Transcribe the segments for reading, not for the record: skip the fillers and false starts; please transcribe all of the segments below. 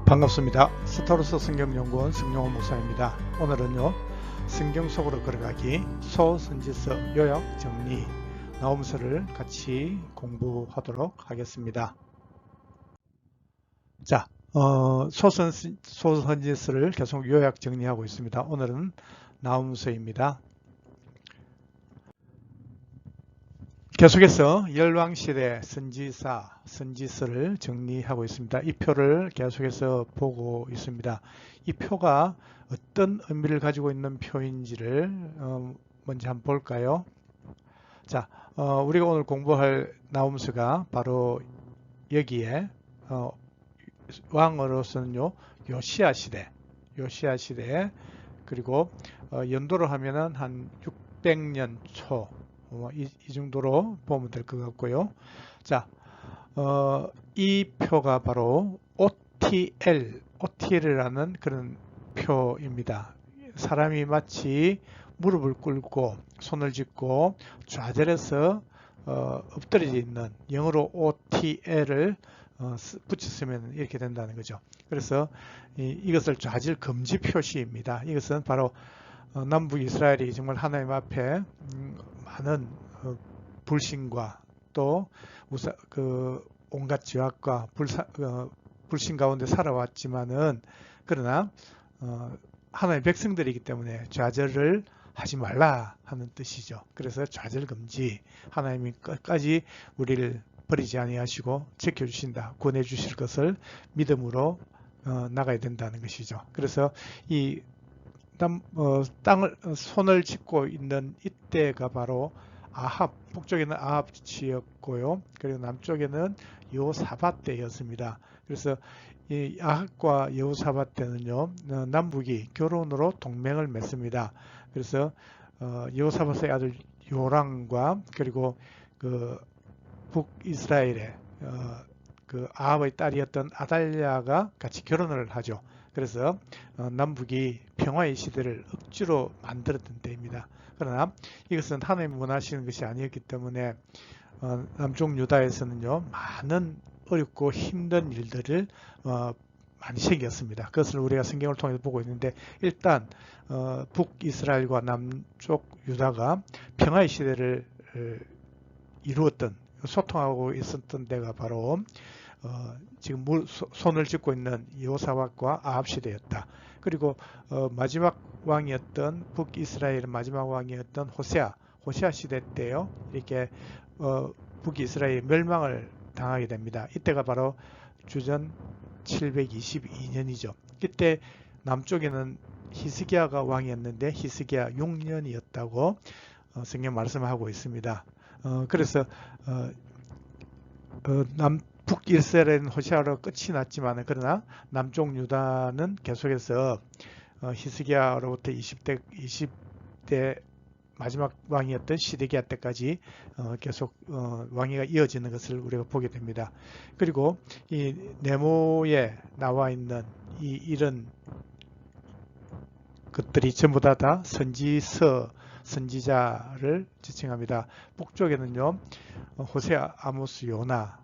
반갑습니다. 스타로스 성경연구원 성령호 목사입니다. 오늘은요, 성경 속으로 걸어가기 소선지서 요약 정리 나홈서를 같이 공부하도록 하겠습니다. 자, 소선지서를 계속 요약 정리하고 있습니다. 오늘은 나홈서입니다. 계속해서 열왕시대 선지서를 정리하고 있습니다. 이 표를 계속해서 보고 있습니다. 이 표가 어떤 의미를 가지고 있는 표인지를 먼저 한번 볼까요? 자, 우리가 오늘 공부할 나홈서가 바로 여기에 왕으로서는요, 요시야 시대 그리고 연도로 하면은 한 600년 초 이 정도로 보면 될 것 같고요. 자, 이 표가 바로 OTL이라는 그런 표입니다. 사람이 마치 무릎을 꿇고 손을 짚고 좌절해서 엎드려져 있는, 영어로 OTL을 붙였으면 이렇게 된다는 거죠. 그래서 이것을 좌절 금지 표시입니다. 이것은 바로 남북 이스라엘이 정말 하나님 앞에 많은 불신과 또 온갖 죄악과 불신 가운데 살아왔지만은, 그러나 하나님의 백성들이기 때문에 좌절을 하지 말라 하는 뜻이죠. 그래서 좌절 금지, 하나님이 끝까지 우리를 버리지 아니하시고 지켜주신다, 구원해 주실 것을 믿음으로 나가야 된다는 것이죠. 그래서 이 땅을 손을 짚고 있는 이때가 바로 북쪽에는 아합지였고요. 그리고 남쪽에는 여호사밧 때였습니다. 그래서 이 아합과 여호사밧 때는요, 남북이 결혼으로 동맹을 맺습니다. 그래서 여호사밧의 아들 요람과 그리고 그 북이스라엘의 아합의 딸이었던 아달랴가 같이 결혼을 하죠. 그래서 남북이 평화의 시대를 억지로 만들었던 때입니다. 그러나 이것은 하나님이 원하시는 것이 아니었기 때문에 남쪽 유다에서는요, 많은 어렵고 힘든 일들을 많이 생겼습니다. 그것을 우리가 성경을 통해서 보고 있는데, 일단 북이스라엘과 남쪽 유다가 평화의 시대를 이루었던, 소통하고 있었던 데가 바로 지금 손을 짚고 있는 여호사밧과 아합 시대였다. 그리고 마지막 왕이었던 북이스라엘의 마지막 왕이었던 호세아 시대 때요, 이렇게 북이스라엘이 멸망을 당하게 됩니다. 이때가 바로 주전 722년이죠. 이때 남쪽에는 히스기야가 왕이었는데 히스기야 6년이었다고 성경 말씀하고 있습니다. 그래서 북이스라엘은 호시아로 끝이 났지만, 그러나 남쪽 유다는 계속해서 히스기야로부터 20대 마지막 왕이었던 시드기야 때까지 계속 왕위가 이어지는 것을 우리가 보게 됩니다. 그리고 이 네모에 나와 있는 이런 것들이 전부 다 선지자를 지칭합니다. 북쪽에는요, 호세아, 아모스, 요나,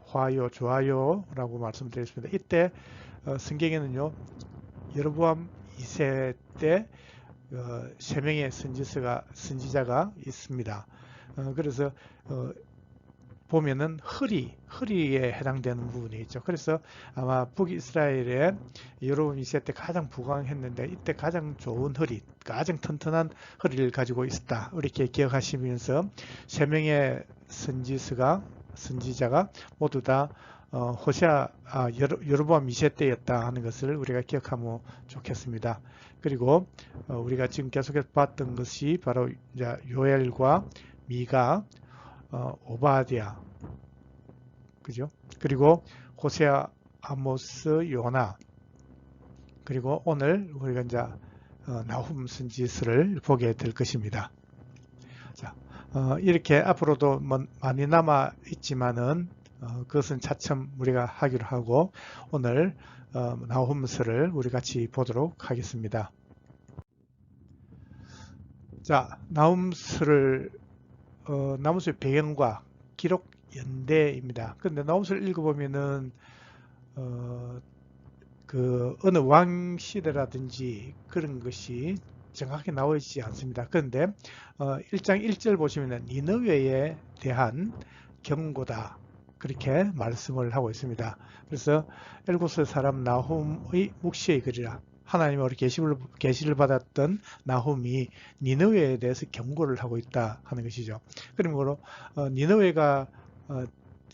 화요, 조아요라고 말씀드렸습니다. 이때 성경에는요, 여로보암 2세 때 3명의 선지자가 있습니다. 그래서 보면은 허리에 해당되는 부분이 있죠. 그래서 아마 북이스라엘의 여로보암 2세 때 가장 부강했는데, 이때 가장 좋은 허리, 가장 튼튼한 허리를 가지고 있었다, 이렇게 기억하시면서 3명의 선지자가 모두 다 여로보암 2세 때였다 하는 것을 우리가 기억하면 좋겠습니다. 그리고 우리가 지금 계속해서 봤던 것이 바로 이제 요엘과 미가, 오바댜, 그죠? 그리고 호세아, 아모스, 요나, 그리고 오늘 우리가 이제 나훔 선지서를 보게 될 것입니다. 자, 이렇게 앞으로도 많이 남아 있지만은 그것은 차츰 우리가 하기로 하고, 오늘 나훔서를 우리 같이 보도록 하겠습니다. 자, 나훔서의 배경과 기록 연대입니다. 그런데 나훔서를 읽어보면은 그 어느 왕 시대라든지 그런 것이 정확히 나와 있지 않습니다. 그런데 1장 1절 보시면 니느웨에 대한 경고다, 그렇게 말씀을 하고 있습니다. 그래서 엘고스 사람 나훔의 묵시의 글이라, 하나님으로 계시를 받았던 나훔이 니느웨에 대해서 경고를 하고 있다 하는 것이죠. 그러므로 니느웨가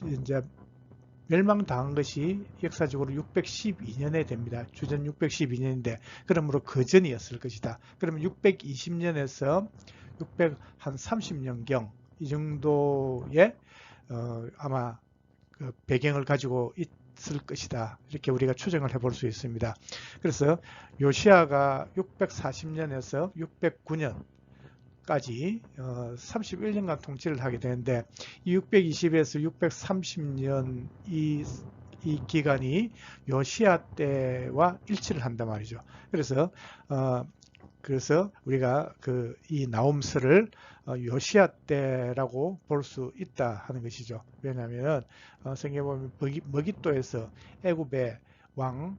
이제 멸망당한 것이 역사적으로 612년에 됩니다. 주전 612년인데 그러므로 그 전이었을 것이다. 그러면 620년에서 630년경 이 정도의 아마 그 배경을 가지고 있을 것이다, 이렇게 우리가 추정을 해볼 수 있습니다. 그래서 요시아가 640년에서 609년 까지 31년간 통치를 하게 되는데, 이 620에서 630년 이 기간이 요시아 때와 일치를 한단 말이죠. 그래서 우리가 이 나홈스를 요시아 때라고 볼 수 있다 하는 것이죠. 왜냐하면 성경에 보면 머깃도에서 애굽의 왕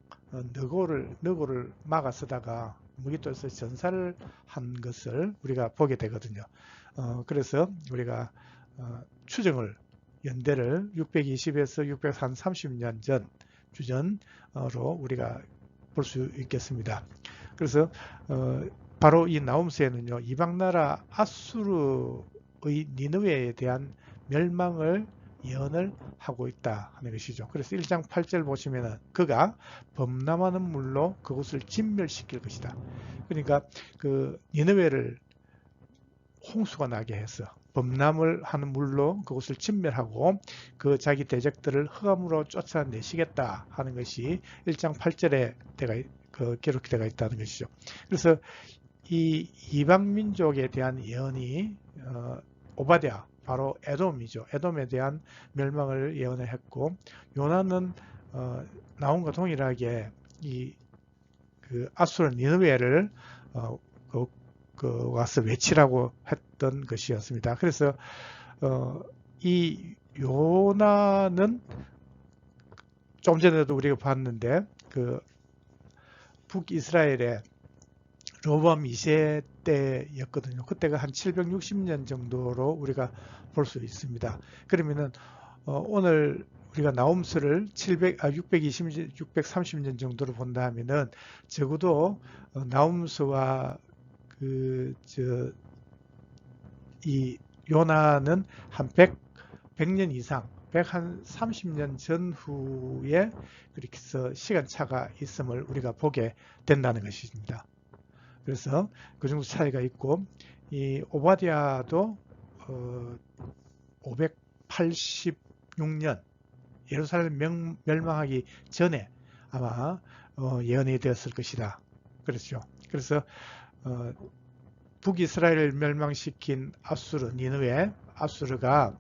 느고를 막아서다가 무기토에서 전사를 한 것을 우리가 보게 되거든요. 그래서 우리가 연대를 620에서 630년 전 주전으로 우리가 볼 수 있겠습니다. 그래서 바로 이 나홈스에는요, 이방나라 아수르의 니느웨에 대한 멸망을 예언을 하고 있다 하는 것이죠. 그래서 1장 8절 보시면은 그가 범람하는 물로 그곳을 진멸시킬 것이다. 그러니까 그 니느웨를 홍수가 나게 해서 범람을 하는 물로 그곳을 진멸하고 그 자기 대적들을 흑암으로 쫓아내시겠다 하는 것이 1장 8절에 기록되어 있다는 것이죠. 그래서 이 이방 민족에 대한 예언이 오바댜, 바로 에돔이죠. 에돔에 대한 멸망을 예언을 했고, 요나는 나홈과 동일하게 그 아수르 니느웨를 와서 외치라고 했던 것이었습니다. 그래서 이 요나는 좀 전에도 우리가 봤는데 그 북이스라엘의 로보암 2세 때였거든요. 그때가 한 760년 정도로 우리가 볼 수 있습니다. 그러면은 오늘 우리가 나홈스를 630년 정도로 본다 하면은 적어도 나홈스와 이 요나는 한 100년 이상, 130년 전후에 그렇게 해서 시간차가 있음을 우리가 보게 된다는 것입니다. 그래서 그 정도 차이가 있고, 이 오바댜도 586년 예루살렘 멸망하기 전에 아마 예언이 되었을 것이다. 그렇죠. 그래서 북이스라엘을 멸망시킨 아수르, 니느웨, 아수르가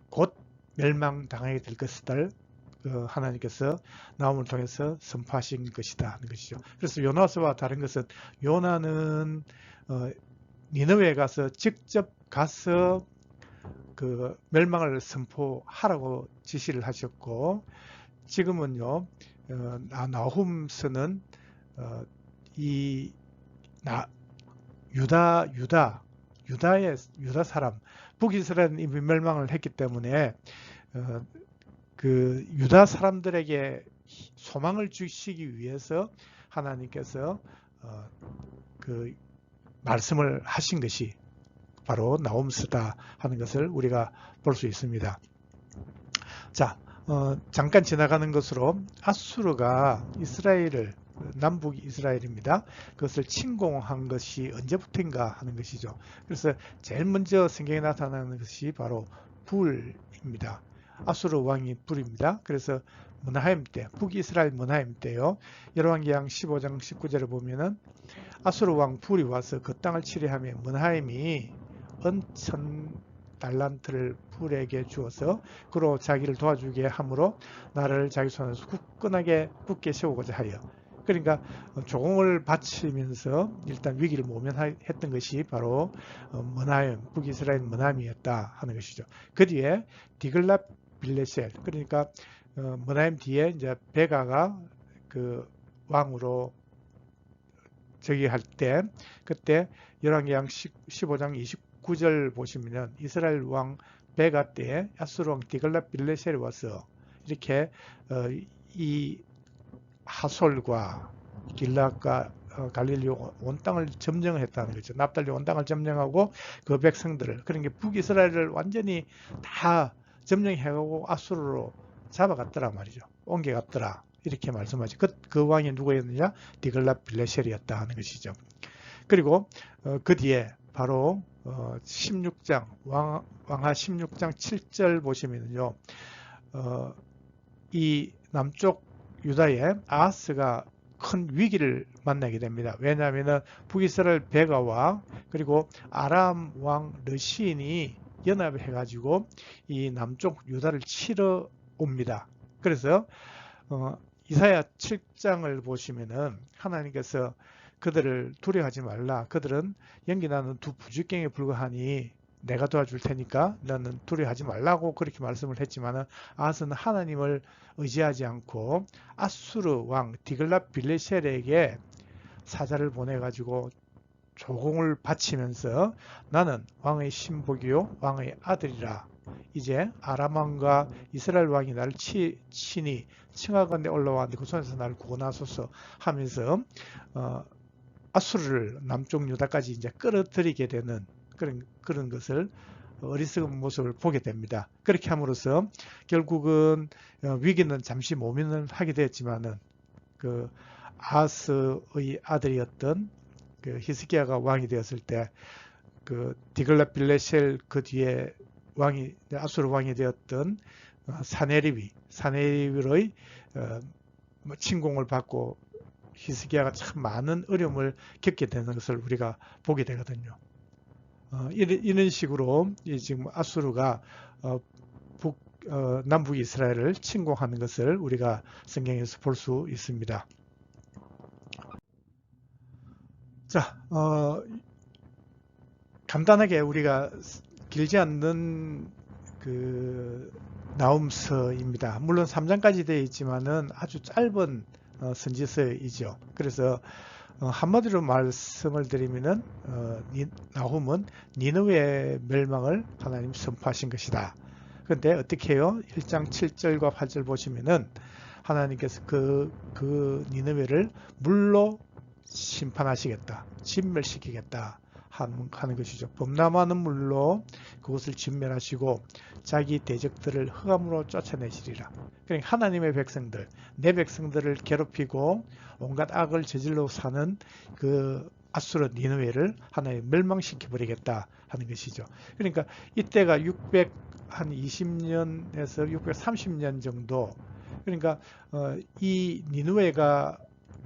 곧 멸망당하게 될 것을 하나님께서 나홈을 통해서 선포하신 것이다 하는 것이죠. 그래서 요나서와 다른 것은 요나는 니느웨에 가서 직접 가서 그 멸망을 선포하라고 지시를 하셨고, 지금은요 나홈스는 유다 사람, 북이스라엘이 멸망을 했기 때문에 그 유다 사람들에게 소망을 주시기 위해서 하나님께서 그 말씀을 하신 것이 바로 나홈스다 하는 것을 우리가 볼 수 있습니다. 자, 잠깐 지나가는 것으로 아수르가 이스라엘을, 남북 이스라엘입니다, 그것을 침공한 것이 언제부터인가 하는 것이죠. 그래서 제일 먼저 성경에 나타나는 것이 바로 불입니다. 아수르 왕이 불입니다. 그래서 문하임 때, 북이스라엘 문하임 때요, 열왕기상 15장 19절을 보면은 아수르 왕 불이 와서 그 땅을 치리하며 문하임이 은천 달란트를 불에게 주어서 그로 자기를 도와주게 하므로 나를 자기 손에서 굳건하게 굳게 세우고자 하여. 그러니까 조공을 바치면서 일단 위기를 모면했던 것이 바로 문하임, 북이스라엘 문하임이었다 하는 것이죠. 그 뒤에 디글랏 빌레셀, 그러니까 문하임 뒤에 이제 베가가 그 왕으로 저기 할 때, 그때 열왕기상 15장 29절 보시면은 이스라엘 왕 베가 때에 아수르 왕 디글랏빌레셀이 와서 이렇게 이 하솔과 길랏과 갈릴리 온 땅을 점령했다는 거죠. 납달리 온 땅을 점령하고 그 백성들을, 그러니까 북이스라엘을 완전히 다 점령해가고 아수르로 잡아갔더라 말이죠. 옮겨갔더라. 이렇게 말씀하죠. 그 왕이 누구였느냐? 디글랏빌레셀이었다 하는 것이죠. 그리고 그 뒤에 바로 16장 왕하 16장 7절 보시면요, 이 남쪽 유다의 아하스가 큰 위기를 만나게 됩니다. 왜냐하면 북이스라엘 베가와 그리고 아람 왕 르신이 연합해가지고 이 남쪽 유다를 치러 옵니다. 그래서 이사야 7장을 보시면은 하나님께서 그들을 두려워하지 말라. 그들은 연기나는 두 부죽갱에 불과하니 내가 도와줄 테니까 너는 두려워하지 말라고 그렇게 말씀을 했지만은 아하스는 하나님을 의지하지 않고 아수르 왕 디글랏빌레셀에게 사자를 보내가지고 조공을 바치면서 나는 왕의 신복이요 왕의 아들이라. 이제 아람 왕과 이스라엘 왕이 나를 친히 칭하건대 올라왔는데 그 손에서 나를 구원하소서 하면서 아수르를 남쪽 유다까지 이제 끌어들이게 되는 그런 것을 어리석은 모습을 보게 됩니다. 그렇게 함으로써 결국은 위기는 잠시 모면을 하게 되었지만은 그 아하스의 아들이었던 그 히스기야가 왕이 되었을 때 그 디글랏빌레셀 그 뒤에 왕이 아수르 왕이 되었던 사네립의 침공을 받고 히스기야가 참 많은 어려움을 겪게 되는 것을 우리가 보게 되거든요. 이런 식으로 지금 아수르가 남북 이스라엘을 침공하는 것을 우리가 성경에서 볼 수 있습니다. 자, 간단하게 우리가 길지 않는 그 나훔서입니다. 물론 3장까지 되어 있지만은 아주 짧은 선지서이죠. 그래서 한마디로 말씀을 드리면은 나훔은 니느웨의 멸망을 하나님 선포하신 것이다. 그런데 어떻게 해요? 1장 7절과 8절 보시면은 하나님께서 그 니느웨를 물로 심판하시겠다, 진멸시키겠다 하는 것이죠. 범람하는 물로 그것을 진멸하시고 자기 대적들을 흑암으로 쫓아내시리라. 그러니까 하나님의 백성들, 내 백성들을 괴롭히고 온갖 악을 저질러 사는 그 아수르 니느웨를 하나님 멸망시켜 버리겠다 하는 것이죠. 그러니까 이때가 620년에서 630년 정도. 그러니까 이 니느웨가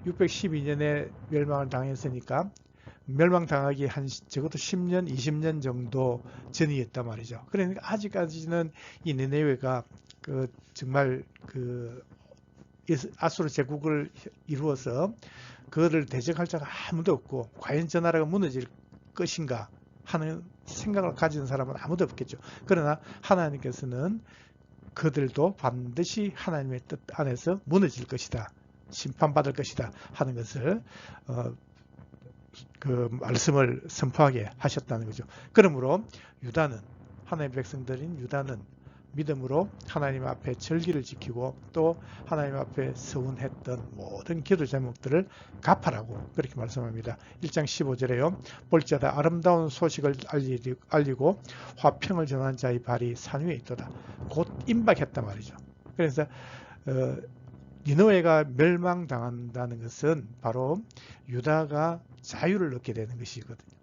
612년에 멸망을 당했으니까 멸망당하기 한 적어도 10년, 20년 정도 전이었단 말이죠. 그러니까 아직까지는 이 니느웨가 정말 아수르 제국을 이루어서 그거를 대적할 자가 아무도 없고 과연 저 나라가 무너질 것인가 하는 생각을 가진 사람은 아무도 없겠죠. 그러나 하나님께서는 그들도 반드시 하나님의 뜻 안에서 무너질 것이다, 심판받을 것이다 하는 것을 그 말씀을 선포하게 하셨다는 거죠. 그러므로 유다는, 하나님의 백성들인 유다는 믿음으로 하나님 앞에 절기를 지키고 또 하나님 앞에 서운했던 모든 기도 제목들을 갚아라고 그렇게 말씀합니다. 1장 15절에요. 볼지어다 아름다운 소식을 알리고 화평을 전한 자의 발이 산 위에 있도다. 곧 임박했단 말이죠. 그래서 니느웨가 멸망당한다는 것은 바로 유다가 자유를 얻게 되는 것이거든요.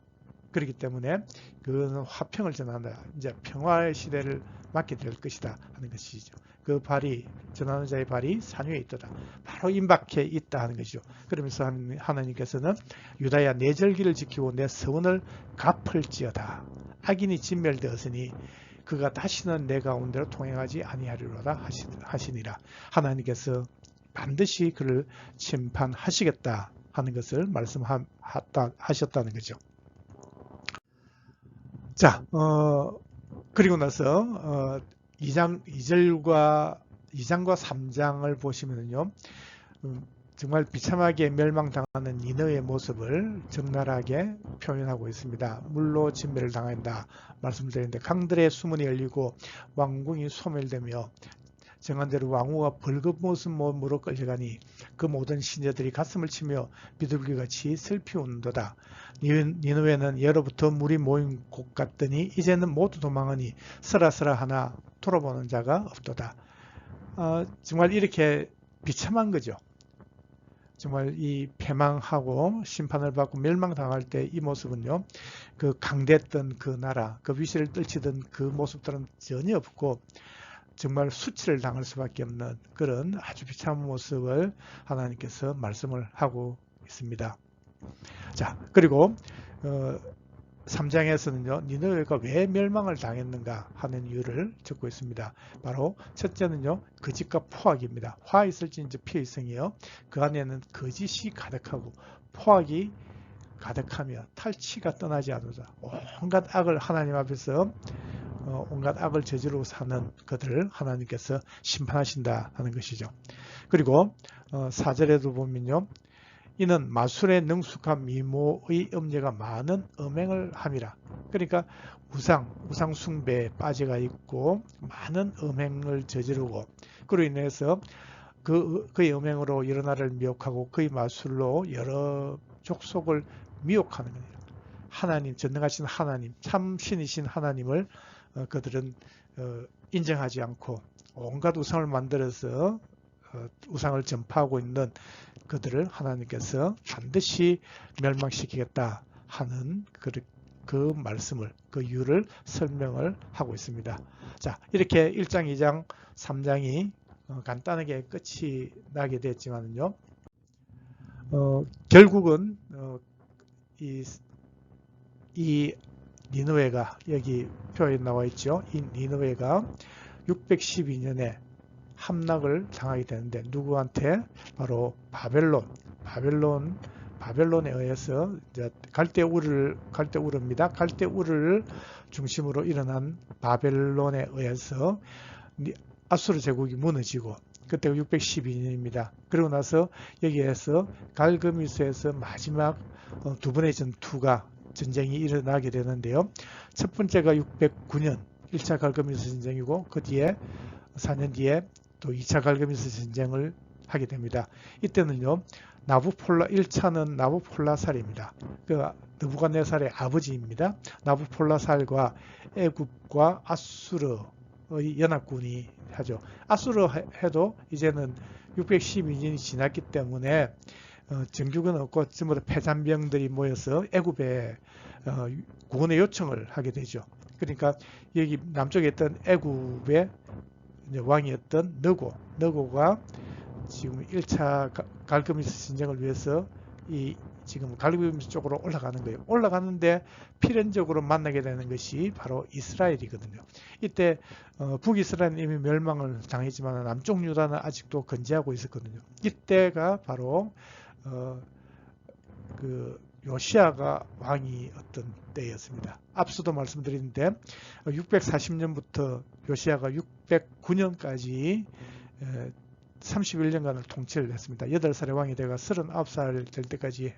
그렇기 때문에 그는 화평을 전한다. 이제 평화의 시대를 맞게 될 것이다 하는 것이죠. 그 발이, 전하는 자의 발이 산 위에 있도다. 바로 임박해 있다 하는 것이죠. 그러면서 하나님께서는 유다야 내 절기를 지키고 내 서원을 갚을지어다. 악인이 진멸되었으니 그가 다시는 내 가운데로 통행하지 아니하리로다 하시니라. 하나님께서 반드시 그를 심판하시겠다 하는 것을 말씀하셨다는 거죠. 자, 그리고 나서 2장과 3장을 보시면요, 정말 비참하게 멸망당하는 니느웨의 모습을 적나라하게 표현하고 있습니다. 물로 진멸을 당한다 말씀드렸는데 강들의 수문이 열리고 왕궁이 소멸되며 정한대로 왕후가 벌거벗은 몸으로 끌려가니 그 모든 신녀들이 가슴을 치며 비둘기같이 슬피 웃는도다. 니느웨는 예로부터 물이 모인 곳 같더니 이제는 모두 도망하니 서라서라 하나 돌아보는 자가 없도다. 정말 이렇게 비참한 거죠. 정말 이 패망하고 심판을 받고 멸망당할 때 이 모습은요, 그 강대했던 그 나라, 그 위세를 떨치던 그 모습들은 전혀 없고 정말 수치를 당할 수밖에 없는 그런 아주 비참한 모습을 하나님께서 말씀을 하고 있습니다. 자, 그리고 3장에서는요, 니느웨가 왜 멸망을 당했는가 하는 이유를 적고 있습니다. 바로 첫째는요, 거짓과 포악입니다. 화 있을진저 피의성이요, 그 안에는 거짓이 가득하고 포악이 가득하며 탈취가 떠나지 않으자 온갖 악을 하나님 앞에서 온갖 악을 저지르고 사는 그들을 하나님께서 심판하신다 하는 것이죠. 그리고 4절에도 보면요, 이는 마술에 능숙한 미모의 음녀가 많은 음행을 함이라. 그러니까 우상 숭배에 빠져가 있고 많은 음행을 저지르고 그로 인해서 그의 음행으로 여러 나라를 미혹하고 그의 마술로 여러 족속을 미혹하는 거예요. 하나님, 전능하신 하나님, 참 신이신 하나님을 그들은 인정하지 않고 온갖 우상을 만들어서 우상을 전파하고 있는 그들을 하나님께서 반드시 멸망시키겠다 하는 그 말씀을, 그 이유를 설명을 하고 있습니다. 자, 이렇게 1장, 2장, 3장이 간단하게 끝이 나게 됐지만요, 결국은 이 니느웨가 여기 표에 나와 있죠. 이 니느웨가 612년에 함락을 당하게 되는데 누구한테? 바로 바벨론에 의해서 이제 갈대우르입니다. 갈대우르를 중심으로 일어난 바벨론에 의해서 아수르 제국이 무너지고 그때가 612년입니다. 그러고 나서 여기에서 갈그미스에서 마지막 두 번의 전쟁이 일어나게 되는데요. 첫 번째가 609년 1차 갈그미스 전쟁이고 그 뒤에 4년 뒤에 또 2차 갈그미스 전쟁을 하게 됩니다. 이때는요, 1차는 나부폴라살입니다. 그 느부갓네살의 아버지입니다. 나부폴라살과 애굽과 아수르의 연합군이 하죠. 아수르 해도 이제는 612년이 지났기 때문에 정규군 없고 전부 다 패잔병들이 모여서 애굽에 구원의 요청을 하게 되죠. 그러니까 여기 남쪽에 있던 애굽의 왕이었던 너고가 지금 1차 갈그미스 전쟁을 위해서 지금 갈그미스 쪽으로 올라가는 거예요. 올라가는데 필연적으로 만나게 되는 것이 바로 이스라엘이거든요. 이때 북이스라엘은 이미 멸망을 당했지만 남쪽 유다는 아직도 건재하고 있었거든요. 이때가 바로 그 요시아가 왕이었던 때였습니다. 앞서도 말씀드렸는데 640년부터 요시아가 609년까지 31년간을 통치를 했습니다. 8살의 왕이 되가 39살 될 때까지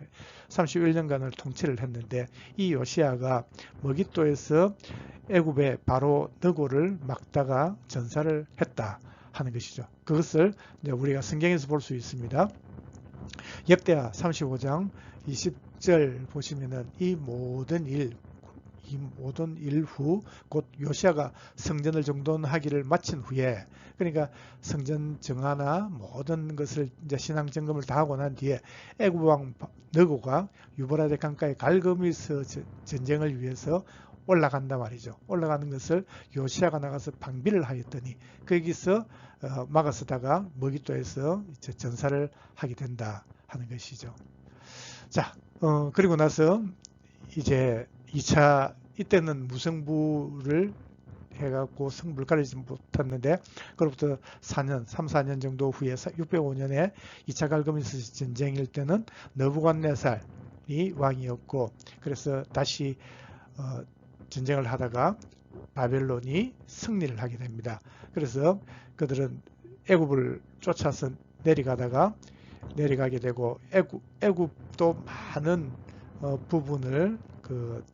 31년간을 통치를 했는데 이 요시아가 머깃도에서 애굽의 바로 너고를 막다가 전사를 했다 하는 것이죠. 그것을 이제 우리가 성경에서 볼 수 있습니다. 역대하 35장 20절 보시면은 이 모든 일 후 곧 요시아가 성전을 정돈하기를 마친 후에, 그러니까 성전 정화나 모든 것을 이제 신앙 점검을 다 하고 난 뒤에 애굽 왕 너고가 유브라데 강가의 갈그미스 전쟁을 위해서 올라간단 말이죠. 올라가는 것을 요시아가 나가서 방비를 하였더니 거기서 막아서다가 머깃도에서 전사를 하게 된다 하는 것이죠. 자, 그리고 나서 이제 2차, 이때는 무승부를 해갖고 승부를 가리지 못했는데, 그로부터 3, 4년 정도 후에 605년에 2차 갈그미스 전쟁일 때는 느부갓네살이 왕이었고, 그래서 다시 전쟁을 하다가 바벨론이 승리를 하게 됩니다. 그래서 그들은 애굽을 쫓아서 내려가다가 내려가게 되고 애굽도 많은 부분을 그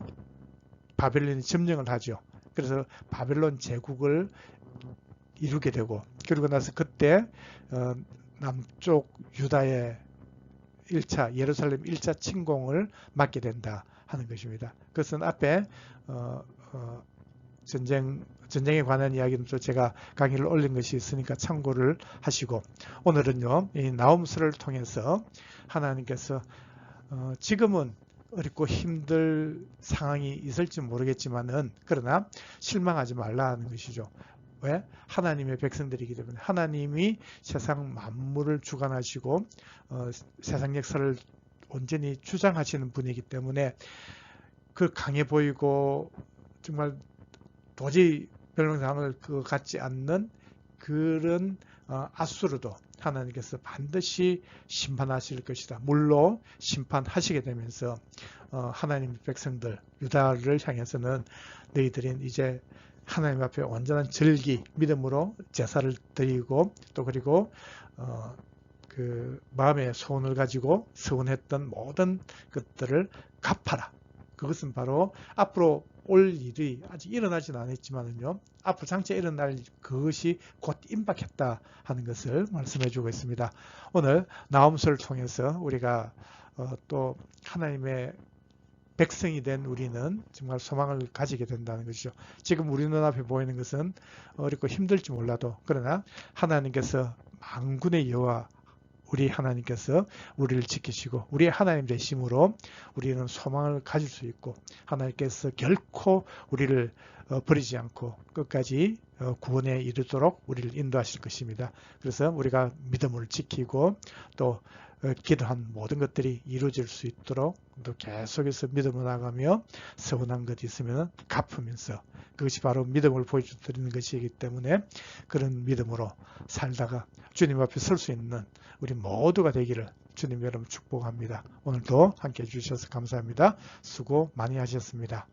바벨론이 점령을 하죠. 그래서 바벨론 제국을 이루게 되고 그러고 나서 그때 남쪽 유다의 1차 예루살렘 1차 침공을 맡게 된다 하는 것입니다. 그것은 앞에 전쟁에 관한 이야기는 또 제가 강의를 올린 것이 있으니까 참고를 하시고, 오늘은요 이 나홈서를 통해서 하나님께서 지금은 어렵고 힘들 상황이 있을지 모르겠지만은 그러나 실망하지 말라 하는 것이죠. 왜? 하나님의 백성들이기 때문에 하나님이 세상 만물을 주관하시고 세상 역사를 온전히 주장하시는 분이기 때문에 그 강해 보이고 정말 도저히 멸망당할 것 같지 않는 그런 아수르도 하나님께서 반드시 심판하실 것이다. 물로 심판하시게 되면서 하나님의 백성들 유다를 향해서는 너희들은 이제 하나님 앞에 완전한 절기 믿음으로 제사를 드리고 또 그리고 그 마음의 소원을 가지고 서원했던 모든 것들을 갚아라. 그것은 바로 앞으로 올 일이 아직 일어나지는 않았지만요. 앞으로 장차 일어날 그것이 곧 임박했다 하는 것을 말씀해 주고 있습니다. 오늘 나홈서를 통해서 우리가 또 하나님의 백성이 된 우리는 정말 소망을 가지게 된다는 것이죠. 지금 우리 눈앞에 보이는 것은 어렵고 힘들지 몰라도 그러나 하나님께서 만군의 여호와 우리 하나님께서 우리를 지키시고 우리의 하나님 되심으로 우리는 소망을 가질 수 있고 하나님께서 결코 우리를 버리지 않고 끝까지 구원에 이르도록 우리를 인도하실 것입니다. 그래서 우리가 믿음을 지키고 또 기도한 모든 것들이 이루어질 수 있도록 또 계속해서 믿음을 나가며 서운한 것이 있으면 갚으면서 그것이 바로 믿음을 보여드리는 것이기 때문에 그런 믿음으로 살다가 주님 앞에 설 수 있는 우리 모두가 되기를 주님 여러분 축복합니다. 오늘도 함께 해주셔서 감사합니다. 수고 많이 하셨습니다.